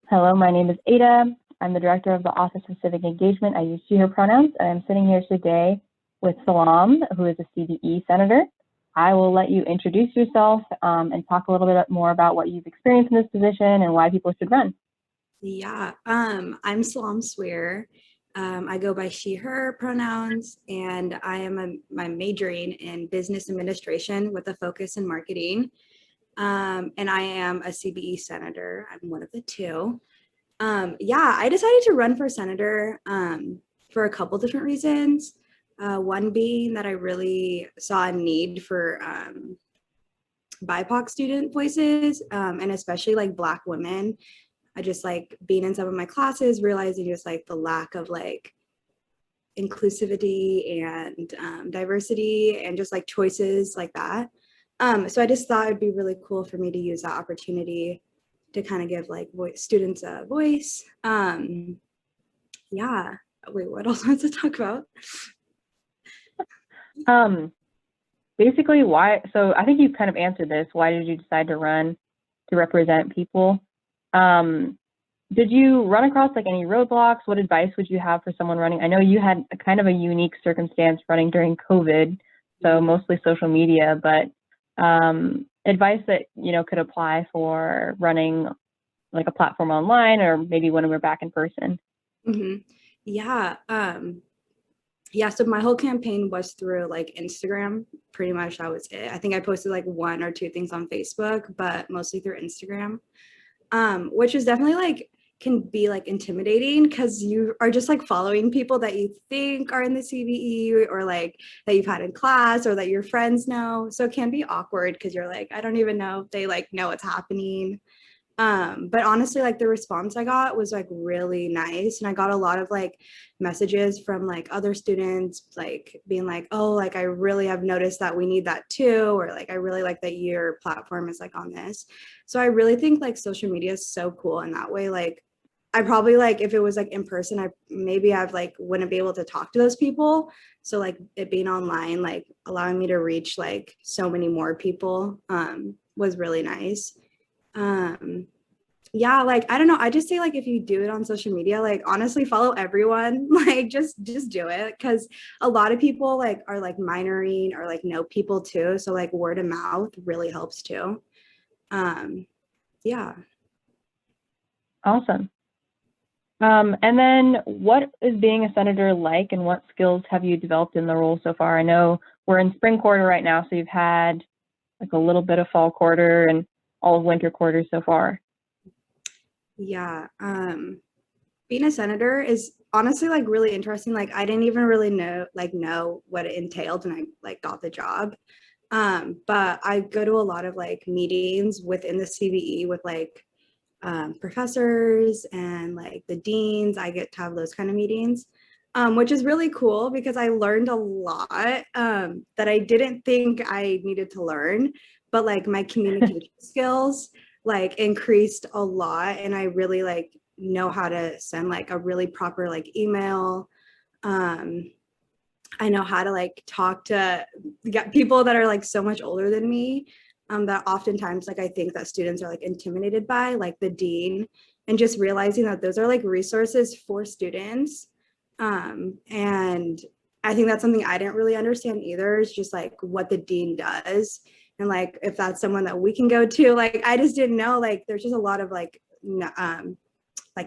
Hello, my name is Ada. I'm the director of the Office of Civic Engagement. I use she, her pronouns, and I'm sitting here today with Selam, who is a CBE senator. I will let you introduce yourself and talk a little bit more about what you've experienced in this position and why people should run. Yeah, I'm Selam Swier. I go by she, her pronouns, and I'm majoring in business administration with a focus in marketing. And I am a CBE senator. I'm one of the two. Yeah, I decided to run for senator for a couple different reasons. One being that I really saw a need for BIPOC student voices, and especially like Black women. I just like being in some of my classes, realizing just like the lack of like inclusivity and diversity and just like choices like that. So I just thought it'd be really cool for me to use that opportunity to kind of give like students a voice. Yeah. Wait, what else want to talk about? Basically, why? So I think you kind of answered this. Why did you decide to run to represent people? Did you run across like any roadblocks? What advice would you have for someone running? I know you had a kind of a unique circumstance running during COVID, so mostly social media, but advice that, you know, could apply for running like a platform online or maybe when we're back in person. Mm-hmm. Yeah. Yeah, so my whole campaign was through like Instagram. Pretty much that was it. I think I posted like one or two things on Facebook, but mostly through Instagram. Which is definitely like can be like intimidating because you are just like following people that you think are in the CVE or like that you've had in class or that your friends know. So it can be awkward because you're like, I don't even know if they like know what's happening. But honestly, like the response I got was like really nice. And I got a lot of like messages from like other students, like being like, oh, like I really have noticed that we need that too. Or like, I really like that your platform is like on this. So I really think like social media is so cool in that way. Like, I probably like if it was like in person, I've like wouldn't be able to talk to those people. So like it being online, like allowing me to reach like so many more people was really nice. Yeah, like I don't know, I just say like if you do it on social media, like honestly follow everyone. Like just do it because a lot of people like are like minoring or like know people too, so like word of mouth really helps too. Yeah. Awesome. And then what is being a senator like and what skills have you developed in the role so far? I know we're in spring quarter right now, so you've had like a little bit of fall quarter and all of winter quarter so far. Yeah. Being a senator is honestly like really interesting. Like I didn't even really know what it entailed when I like got the job. But I go to a lot of like meetings within the CVE with like professors and like the deans. I get to have those kind of meetings, which is really cool because I learned a lot that I didn't think I needed to learn, but like my communication skills like increased a lot, and I really like know how to send like a really proper like email. Um, I know how to like talk to get people that are like so much older than me, that oftentimes like I think that students are like intimidated by, like the dean, and just realizing that those are like resources for students. And I think that's something I didn't really understand either, is just like what the dean does. And like if that's someone that we can go to, like I just didn't know, like there's just a lot of like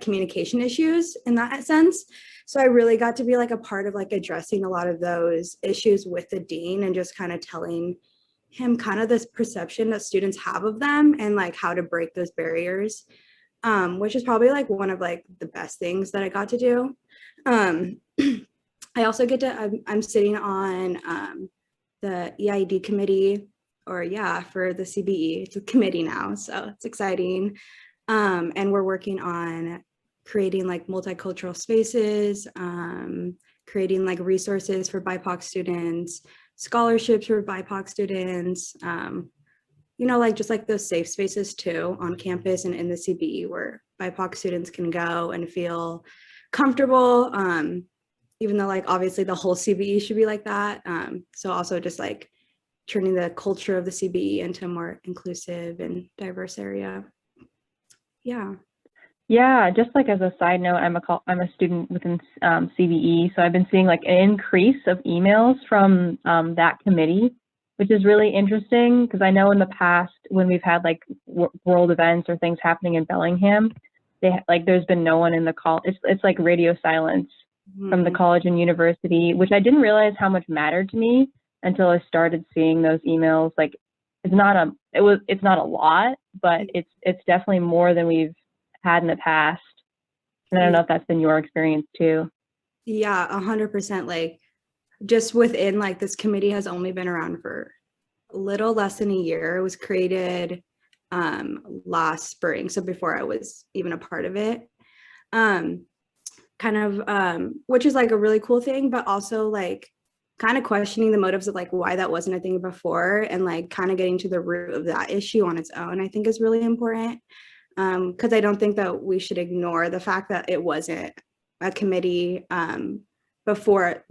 communication issues in that sense. So I really got to be like a part of like addressing a lot of those issues with the dean and just kind of telling him kind of this perception that students have of them and like how to break those barriers, which is probably like one of like the best things that I got to do. um, I also get to I'm sitting on the EID committee, or yeah, for the CBE. It's a committee now, so it's exciting. And we're working on creating like multicultural spaces, creating like resources for BIPOC students, scholarships for BIPOC students, you know, like just like those safe spaces too on campus and in the CBE where BIPOC students can go and feel comfortable. Even though like obviously the whole CBE should be like that. So also just like turning the culture of the CBE into a more inclusive and diverse area. Yeah. Yeah, just like as a side note, I'm a student within CVE, so I've been seeing like an increase of emails from that committee, which is really interesting because I know in the past when we've had like world events or things happening in Bellingham, like there's been no one in the call. It's like radio silence from the Mhm. college and university, which I didn't realize how much mattered to me until I started seeing those emails. Like it's not a lot, but it's definitely more than we've had in the past. And I don't know if that's been your experience too. Yeah, 100%. Like just within like this committee has only been around for a little less than a year. It was created last spring, so before I was even a part of it. Um, kind of which is like a really cool thing, but also like kind of questioning the motives of like why that wasn't a thing before and like kind of getting to the root of that issue on its own, I think is really important. Because I don't think that we should ignore the fact that it wasn't a committee before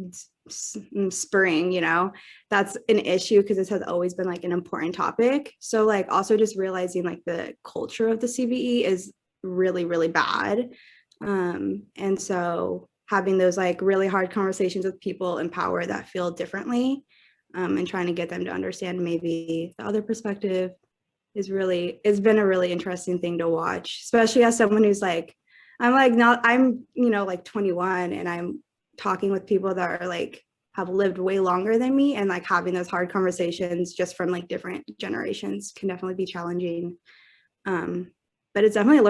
spring, you know, that's an issue because this has always been like an important topic. So like also just realizing like the culture of the CVE is really, really bad. And so having those like really hard conversations with people in power that feel differently, and trying to get them to understand maybe the other perspective is really, it's been a really interesting thing to watch, especially as someone who's like, I'm like not, I'm, you know, like 21 and I'm talking with people that are like have lived way longer than me, and like having those hard conversations just from like different generations can definitely be challenging. um but it's definitely a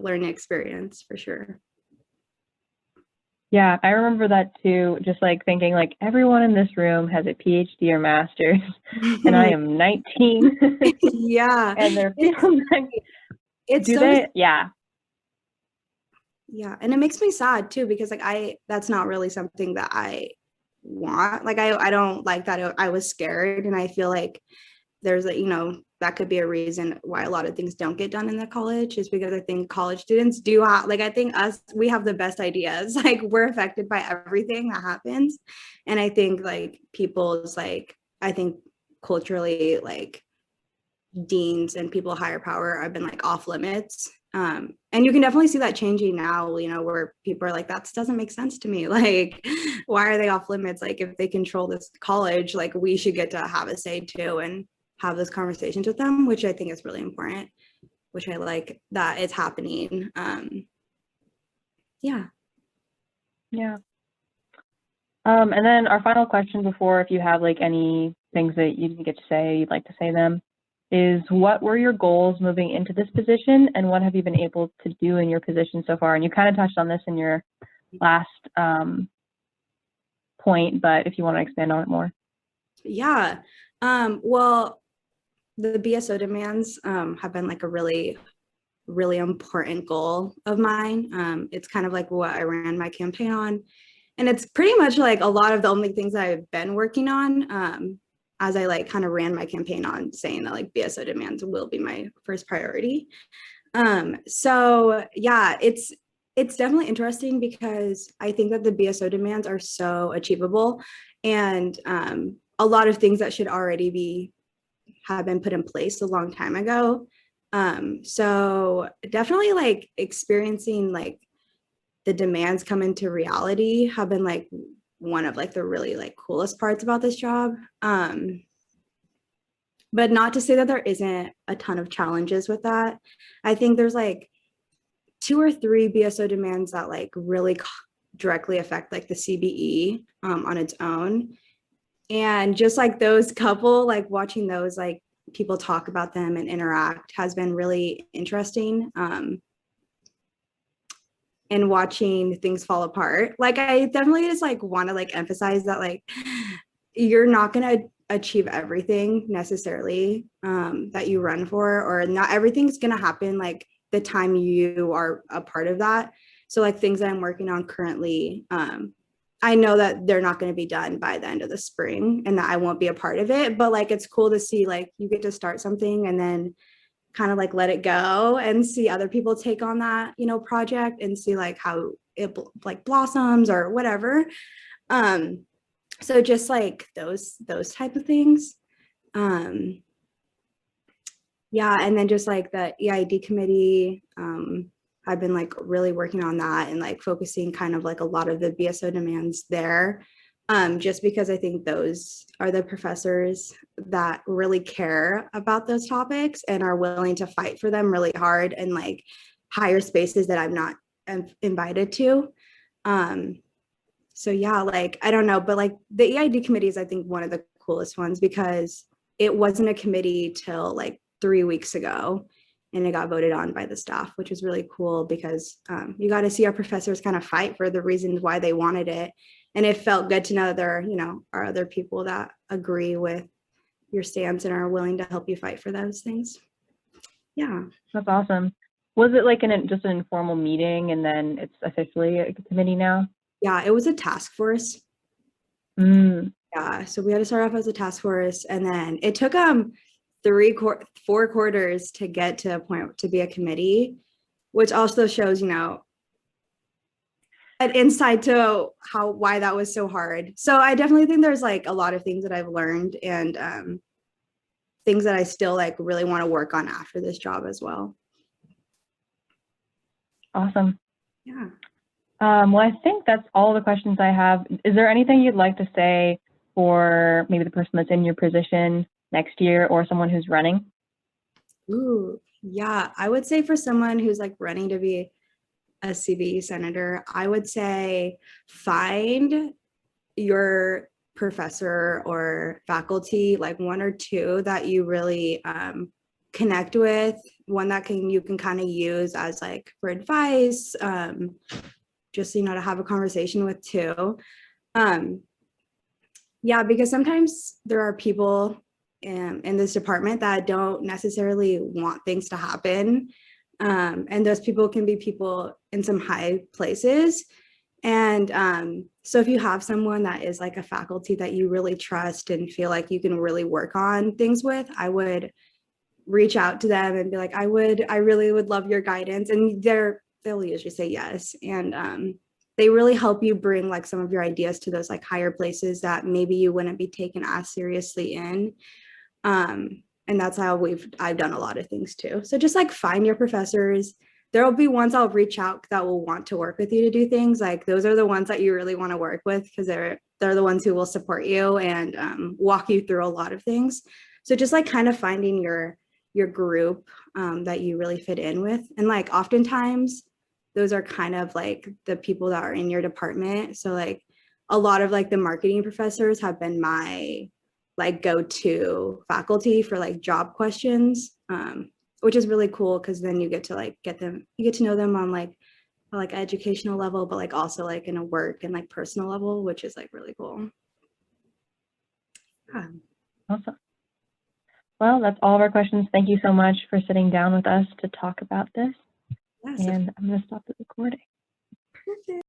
learning experience for sure. Yeah, I remember that too. Just like thinking like everyone in this room has a PhD or master's, and I am 19, Yeah, and they're it's feeling like, it's do so they? Yeah, yeah, and it makes me sad too because like I that's not really something that I want. Like I don't like that I was scared, and I feel like there's a, you know, that could be a reason why a lot of things don't get done in the college, is because I think college students do have, like I think us, we have the best ideas. Like we're affected by everything that happens. And I think like people's like, I think culturally like deans and people higher power have been like off limits. And you can definitely see that changing now, you know, where people are like, that doesn't make sense to me. Like, why are they off limits? Like, if they control this college, like, we should get to have a say too and have those conversations with them, which I think is really important, which I like that it's happening. Yeah. yeah. And then our final question before, if you have like any things that you didn't get to say, you'd like to say them, is what were your goals moving into this position, and what have you been able to do in your position so far? And you kind of touched on this in your last point, but if you want to expand on it more. Yeah. Well, the BSO demands have been like a really really important goal of mine. It's kind of like what I ran my campaign on. And it's pretty much like a lot of the only things I've been working on, as I like kind of ran my campaign on saying that like BSO demands will be my first priority. So yeah, it's definitely interesting because I think that the BSO demands are so achievable, and a lot of things that should already be have been put in place a long time ago. So definitely like experiencing like the demands come into reality have been like one of like the really like coolest parts about this job. But not to say that there isn't a ton of challenges with that. I think there's like two or three BSO demands that like really directly affect like the CBE on its own. And just like those couple, like watching those like people talk about them and interact has been really interesting. And watching things fall apart. Like I definitely just like want to like emphasize that like you're not gonna achieve everything necessarily that you run for, or not everything's gonna happen like the time you are a part of that. So like things that I'm working on currently, I know that they're not going to be done by the end of the spring and that I won't be a part of it, but like it's cool to see like you get to start something and then kind of like let it go and see other people take on that, you know, project and see like how it like blossoms or whatever. um so just like those type of things. um yeah, and then just like the EID committee, I've been like really working on that and like focusing kind of like a lot of the BSO demands there. Just because I think those are the professors that really care about those topics and are willing to fight for them really hard and like higher spaces that I'm not invited to. So yeah, like I don't know, but like the EID committee is I think one of the coolest ones because it wasn't a committee till like 3 weeks ago and it got voted on by the staff, which was really cool because you got to see our professors kind of fight for the reasons why they wanted it. And it felt good to know there, you know, are other people that agree with your stance and are willing to help you fight for those things. Yeah. That's awesome. Was it like just an informal meeting and then it's officially a committee now? Yeah, it was a task force. Mm. Yeah, so we had to start off as a task force, and then it took 4 quarters to get to a point to be a committee, which also shows, you know, an insight to why that was so hard. So I definitely think there's like a lot of things that I've learned and things that I still like really want to work on after this job as well. Awesome. Yeah. Well, I think that's all the questions I have. Is there anything you'd like to say for maybe the person that's in your position next year or someone who's running? Ooh, yeah. I would say for someone who's like running to be a CVE senator, I would say find your professor or faculty, like one or two that you really connect with, one that you can kind of use as like for advice, just, you know, to have a conversation with too. Yeah, because sometimes there are people in this department that don't necessarily want things to happen. And those people can be people in some high places. And so if you have someone that is like a faculty that you really trust and feel like you can really work on things with, I would reach out to them and be like, I really would love your guidance. And they'll usually say yes. And they really help you bring like some of your ideas to those like higher places that maybe you wouldn't be taken as seriously in. And that's how I've done a lot of things too. So just like find your professors. There'll be ones I'll reach out that will want to work with you to do things. Like those are the ones that you really want to work with because they're the ones who will support you and walk you through a lot of things. So just like kind of finding your group that you really fit in with. And like oftentimes those are kind of like the people that are in your department. So like a lot of like the marketing professors have been my like go-to faculty for like job questions, which is really cool because then you get to like you get to know them on like educational level, but like also like in a work and like personal level, which is like really cool. Yeah. Awesome. Well, that's all of our questions. Thank you so much for sitting down with us to talk about this. Yes, and I'm going to stop the recording. perfect.